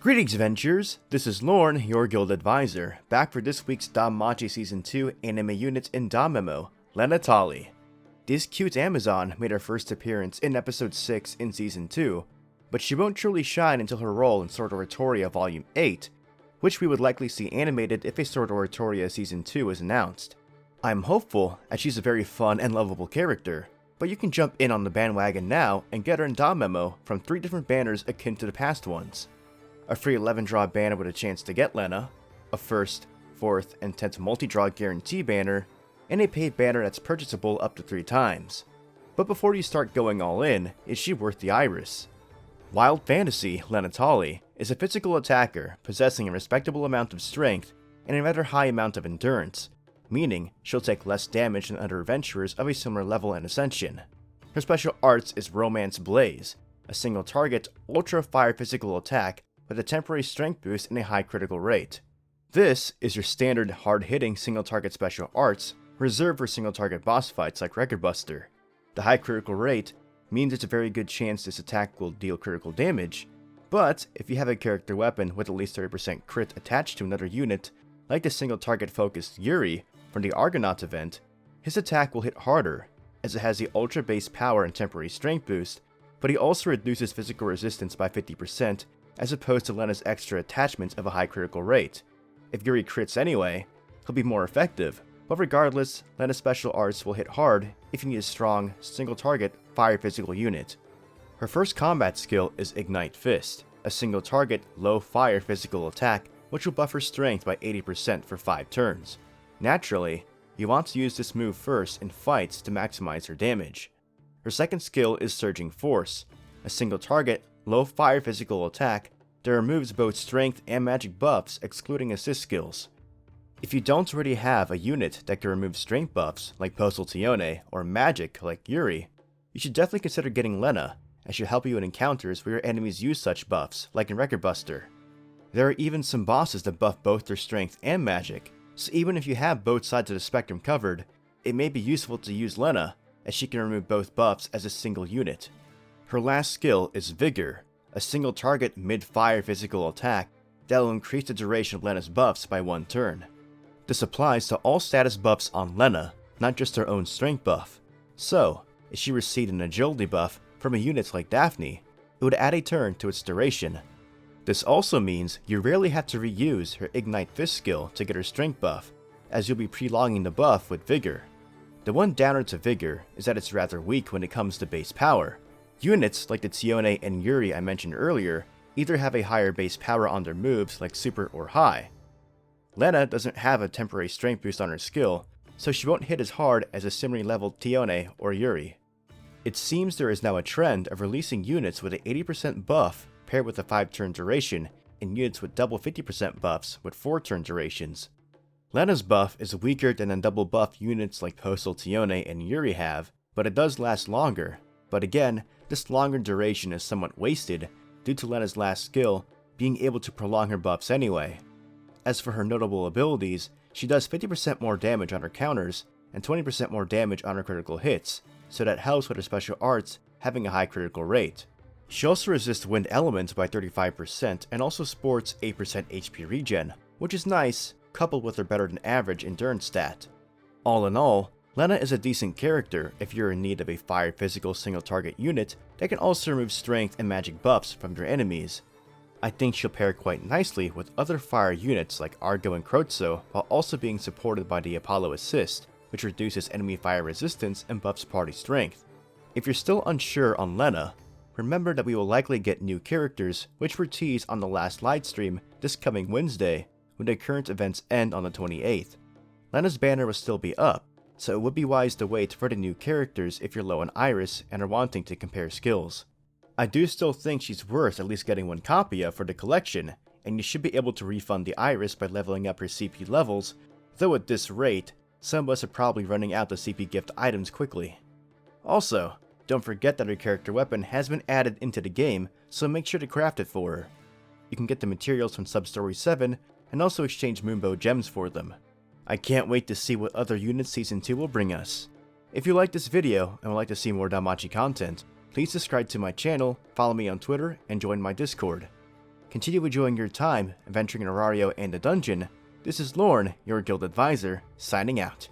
Greetings, Adventurers! This is Lorne, your guild advisor, back for this week's DanMachi Season 2 anime unit in DanMemo, Lena Tally. This cute Amazon made her first appearance in Episode 6 in Season 2, but she won't truly shine until her role in Sword Oratoria Volume 8, which we would likely see animated if a Sword Oratoria Season 2 is announced. I'm hopeful, as she's a very fun and lovable character, but you can jump in on the bandwagon now and get her in DanMemo from 3 different banners akin to the past ones. A free 11-draw banner with a chance to get Lena, a 1st, 4th, and 10th multi-draw guarantee banner, and a paid banner that's purchasable up to 3 times. But before you start going all in, is she worth the iris? Wild Fantasy Lena Tally is a physical attacker possessing a respectable amount of strength and a rather high amount of endurance, meaning she'll take less damage than other adventurers of a similar level and ascension. Her special arts is Romance Blaze, a single target ultra fire physical attack with a temporary strength boost and a high critical rate. This is your standard hard-hitting single-target special arts reserved for single-target boss fights like Record Buster. The high critical rate means it's a very good chance this attack will deal critical damage, but if you have a character weapon with at least 30% crit attached to another unit, like the single-target focused Yuri from the Argonaut event, his attack will hit harder, as it has the ultra base power and temporary strength boost, but he also reduces physical resistance by 50%, as opposed to Lena's extra attachment of a high critical rate. If Yuri crits anyway, he'll be more effective, but regardless, Lena's special arts will hit hard if you need a strong, single-target, fire physical unit. Her first combat skill is Ignite Fist, a single-target, low-fire physical attack which will buff her strength by 80% for 5 turns. Naturally, you want to use this move first in fights to maximize her damage. Her second skill is Surging Force, a single-target, low-fire physical attack that removes both strength and magic buffs excluding assist skills. If you don't already have a unit that can remove strength buffs like Postal Tione or magic like Yuri, you should definitely consider getting Lena, as she'll help you in encounters where your enemies use such buffs like in Record Buster. There are even some bosses that buff both their strength and magic, so even if you have both sides of the spectrum covered, it may be useful to use Lena, as she can remove both buffs as a single unit. Her last skill is Vigor, a single target mid-fire physical attack that will increase the duration of Lena's buffs by 1 turn. This applies to all status buffs on Lena, not just her own strength buff. So, if she received an agility buff from a unit like Daphne, it would add a turn to its duration. This also means you rarely have to reuse her Ignite Fist skill to get her strength buff, as you'll be prolonging the buff with Vigor. The one downer to Vigor is that it's rather weak when it comes to base power. Units like the Tione and Yuri I mentioned earlier either have a higher base power on their moves like Super or High. Lena doesn't have a temporary strength boost on her skill, so she won't hit as hard as a similarly leveled Tione or Yuri. It seems there is now a trend of releasing units with an 80% buff paired with a 5-turn duration, and units with double 50% buffs with 4-turn durations. Lena's buff is weaker than the double buff units like Postal Tione and Yuri have, but it does last longer. But again, this longer duration is somewhat wasted due to Lena's last skill being able to prolong her buffs anyway. As for her notable abilities, she does 50% more damage on her counters and 20% more damage on her critical hits, so that helps with her special arts having a high critical rate. She also resists wind elements by 35% and also sports 8% HP regen, which is nice, coupled with her better than average endurance stat. All in all, Lena is a decent character if you're in need of a fire physical single target unit that can also remove strength and magic buffs from your enemies. I think she'll pair quite nicely with other fire units like Argo and Crotzo while also being supported by the Apollo Assist, which reduces enemy fire resistance and buffs party strength. If you're still unsure on Lena, remember that we will likely get new characters which were teased on the last livestream this coming Wednesday when the current events end on the 28th. Lena's banner will still be up, so it would be wise to wait for the new characters if you're low on Iris and are wanting to compare skills. I do still think she's worth at least getting 1 copy of for the collection, and you should be able to refund the Iris by leveling up her CP levels, though at this rate, some of us are probably running out of CP gift items quickly. Also, don't forget that her character weapon has been added into the game, so make sure to craft it for her. You can get the materials from Substory 7, and also exchange Moonbow gems for them. I can't wait to see what other units Season 2 will bring us. If you like this video and would like to see more DanMachi content, please subscribe to my channel, follow me on Twitter, and join my Discord. Continue enjoying your time adventuring in Aurario and the dungeon. This is Lorne, your guild advisor, signing out.